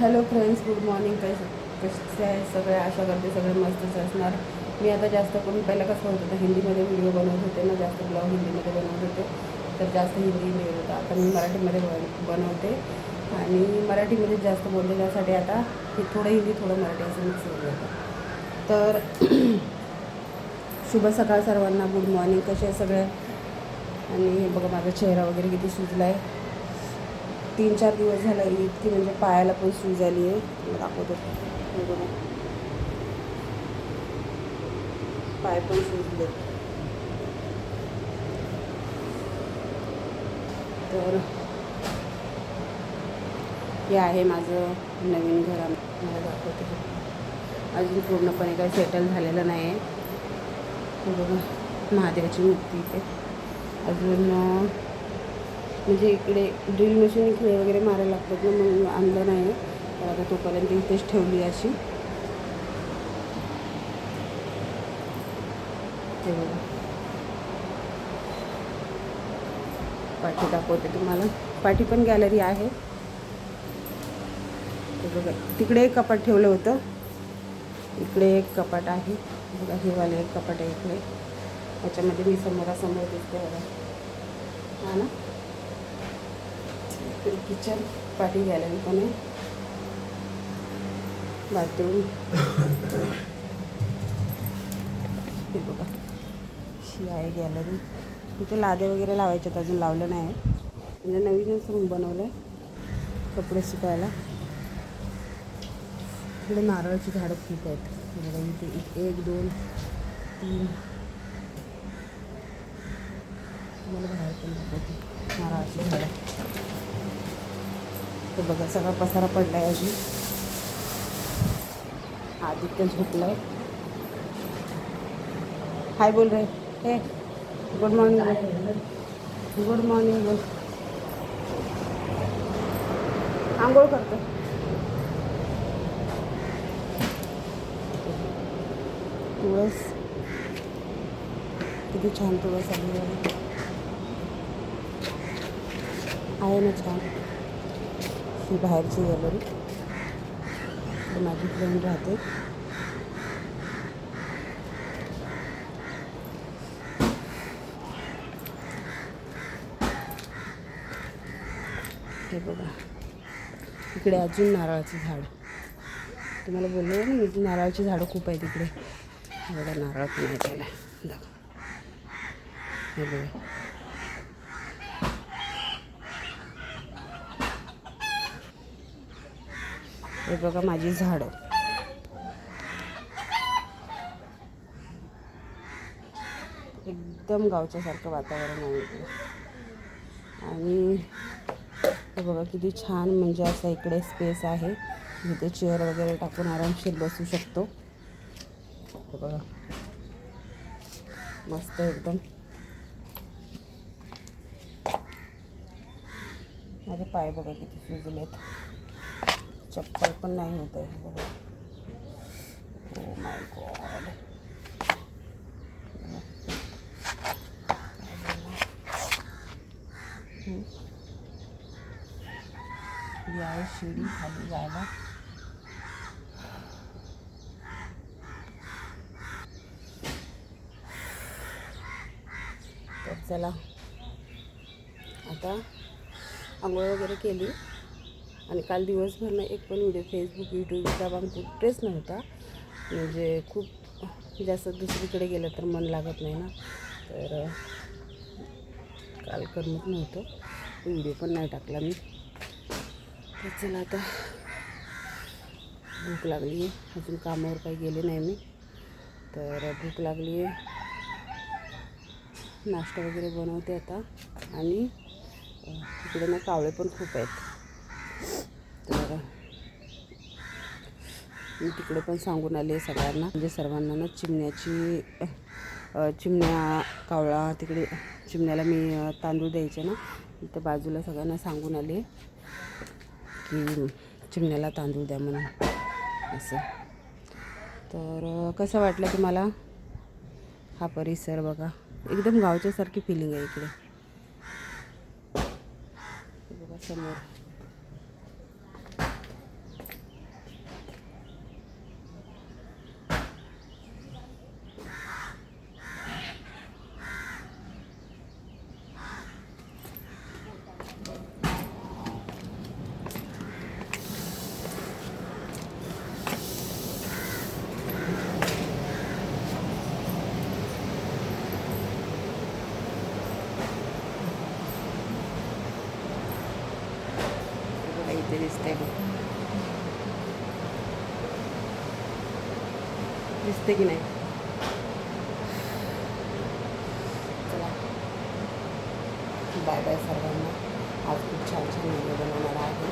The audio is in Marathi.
Hello friends, good morning. कसे आहे सगळे? आशा करते सगळे मस्तच असणार. मी आता जास्त करून पहिलं कसं होत होतं, हिंदीमध्ये व्हिडिओ बनवत होते ना, जास्त ब्लॉग हिंदीमध्ये बनवत होते, तर जास्त हिंदी मिळत होतं. आता मी मराठीमध्ये बनवते आणि मराठीमध्ये जास्त बोलते, त्यासाठी आता थोडं हिंदी थोडं मराठी असं मिक्स होऊन जातं. तर शुभ सकाळ सर्वांना, गुड मॉर्निंग. कसे आहे सगळे? आणि हे बघा, माझा चेहरा वगैरे किती सुजला आहे. 3-4 दिवस झाला इतकी, म्हणजे पायाला पण सूज आली आहे. मला दाखवतो, हे बघा, पाय पण सुजले. तर हे आहे माझं नवीन घर. मला दाखवते, अजून पूर्णपणे काही सेटल झालेलं नाही आहे. हे बघा, महादेवाची मूर्ती इथे. अजून म्हणजे इकडे ड्रिल मशीन खेळ वगैरे मारायला लागतात ना, मग आणलं नाही. तर आता तोपर्यंत इथेच ठेवली अशी. ते बघा, पाठी दाखवते तुम्हाला. पाठी पण गॅलरी आहे. ते बघा, तिकडे एक कपाट ठेवलं होतं, इकडे एक कपाट आहे. बघा, हे वाले एक कपाट आहे इकडे. त्याच्यामध्ये मी समोरासमोर दिसते बघा, हा ना. इकडे किचन, पाठी गॅलरी पण आहे, बाथरूम. हे बघा, ही आहे गॅलरी. इथे लादे वगैरे लावायच्यात, अजून लावलं नाही. म्हणजे नवीनच रूम बनवलं आहे कपडे सुकायला. इकडे नारळाची झाडं खूप आहेत. बघा, इथे 1, 2, 3. मला बाहेर पण दाखवते नारळाची झाडं. ते बघा, सगळा पसारा पडला आहे अजून. आदित्य झोपला आहे. हाय बोल रे. हे गुड मॉर्निंग बोल. गुड मॉर्निंग बोल. आंघोळ करतो. तुळस किती छान तुळस आली आहे ना, छान. ही बाहेरची गॅलरी, माझी फ्रेंड राहते. हे बघा, इकडे अजून नारळाचं झाड. तुम्हाला बोलले ना मी, नारळाची झाडं खूप आहेत इकडे. बघा, नारळ पण आहे त्याला. हे बघा, हे बघा माझी झाडं. एकदम गावच्यासारखं वातावरण आहे इकडे. आणि हे बघा किती छान, म्हणजे असं इकडे स्पेस आहे, इथे चेअर वगैरे टाकून आरामशीर बसू शकतो. हे बघा, मस्त एकदम. माझे पाय बघा किती सुजलेत, चप्पल पण नाही होत आहे बघा. Oh my God. ही आहे शिडी खाली जायला. तर चला, आता आंघोळ वगैरे केली. आणि काल दिवसभर ना एक पण व्हिडिओ फेसबुक, यूट्यूब, इंस्टाग्राम कुठेच नव्हता. म्हणजे खूप जास्त दुसरीकडे गेलं तर मन लागत नाही ना, तर काल करमत नव्हतं, व्हिडिओ पण नाही टाकला मी. तर चला, आता भूक लागली आहे. अजून कामावर काही गेले नाही मी, तर भूक लागली आहे. नाश्ता वगैरे बनवते आता. आणि इकडे ना कावळे पण खूप आहेत, तर मी तिकडे पण सांगून आले सगळ्यांना, म्हणजे सर्वांना ना, चिमण्या, कावळा, तिकडे चिमण्याला मी तांदूळ द्यायचे ना, तर बाजूला सगळ्यांना सांगून आले की चिमण्याला तांदूळ द्या म्हणून असं. तर कसं वाटलं तुम्हाला हा परिसर? बघा, एकदम गावच्यासारखी फिलिंग आहे इकडे. बघा समोर दिसते मी, दिसते की नाही. चला बाय बाय सर्वांना. आज खूप छान छान व्हिडिओ बनवणार आहे.